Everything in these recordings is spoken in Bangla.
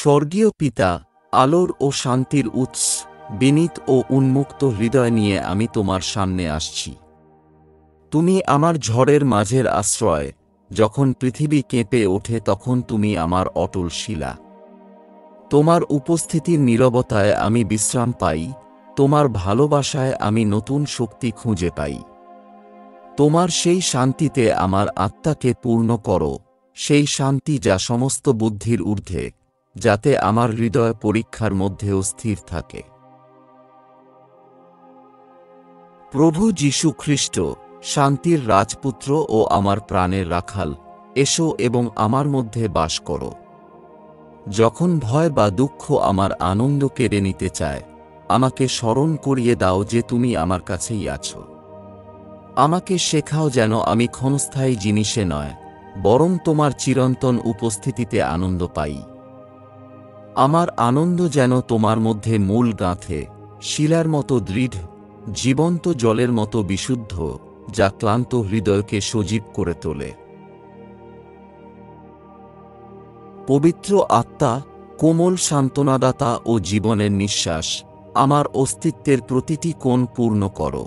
স্বর্গীয় পিতা, আলোর ও শান্তির উৎস, বিনীত ও উন্মুক্ত হৃদয় নিয়ে আমি তোমার সামনে আসছি। তুমি আমার ঝড়ের মাঝের আশ্রয়, যখন পৃথিবী কেঁপে ওঠে তখন তুমি আমার অটল শিলা। তোমার উপস্থিতির নীরবতায় আমি বিশ্রাম পাই, তোমার ভালোবাসায় আমি নতুন শক্তি খুঁজে পাই। তোমার সেই শান্তিতে আমার আত্মাকে পূর্ণ করো, সেই শান্তি যা সমস্ত বুদ্ধির ঊর্ধ্বে, যাতে আমার হৃদয় পরীক্ষার মধ্যেও স্থির থাকে। প্রভু যীশু খ্রিস্ট, শান্তির রাজপুত্র ও আমার প্রাণের রাখাল, এসো এবং আমার মধ্যে বাস করো। যখন ভয় বা দুঃখ আমার আনন্দ কেড়ে নিতে চায়, আমাকে স্মরণ করিয়ে দাও যে তুমি আমার কাছেই আছো। আমাকে শেখাও যেন আমি ক্ষণস্থায়ী জিনিসে নয়, বরং তোমার চিরন্তন উপস্থিতিতে আনন্দ পাই। আমার আনন্দ যেন তোমার মধ্যে মূল গাঁথে, শিলার মতো দৃঢ়, জীবন্ত জলের মতো বিশুদ্ধ, যা ক্লান্ত হৃদয়কে সজীব করে তোলে। পবিত্র আত্মা, কোমল সান্ত্বনাদাতা ও জীবনের নিঃশ্বাস, আমার অস্তিত্বের প্রতিটি কোণ পূর্ণ করো।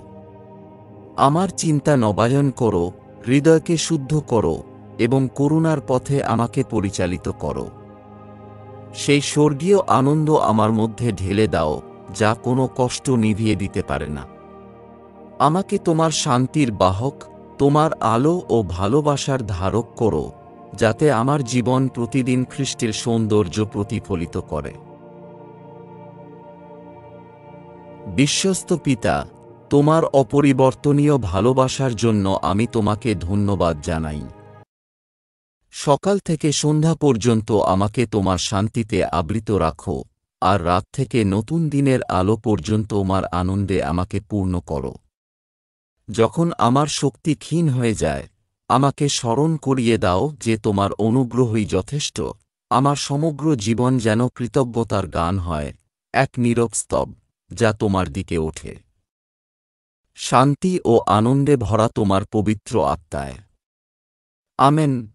আমার চিন্তা নবায়ন করো, হৃদয়কে শুদ্ধ করো এবং করুণার পথে আমাকে পরিচালিত করো। সেই স্বর্গীয় আনন্দ আমার মধ্যে ঢেলে দাও, যা কোনো কষ্ট নিভিয়ে দিতে পারে না। আমাকে তোমার শান্তির বাহক, তোমার আলো ও ভালোবাসার ধারক করো, যাতে আমার জীবন প্রতিদিন খ্রিস্টের সৌন্দর্য প্রতিফলিত করে। বিশ্বস্ত পিতা, তোমার অপরিবর্তনীয় ভালোবাসার জন্য আমি তোমাকে ধন্যবাদ জানাই। সকাল থেকে সন্ধ্যা পর্যন্ত আমাকে তোমার শান্তিতে আবৃত রাখো, আর রাত থেকে নতুন দিনের আলো পর্যন্ত তোমার আনন্দে আমাকে পূর্ণ করো। যখন আমার শক্তি ক্ষীণ হয়ে যায়, আমাকে স্মরণ করিয়ে দাও যে তোমার অনুগ্রহই যথেষ্ট। আমার সমগ্র জীবন যেন কৃতজ্ঞতার গান হয়, এক নীরব স্তব, যা তোমার দিকে ওঠে। শান্তি ও আনন্দে ভরা তোমার পবিত্র আত্মায়। আমেন।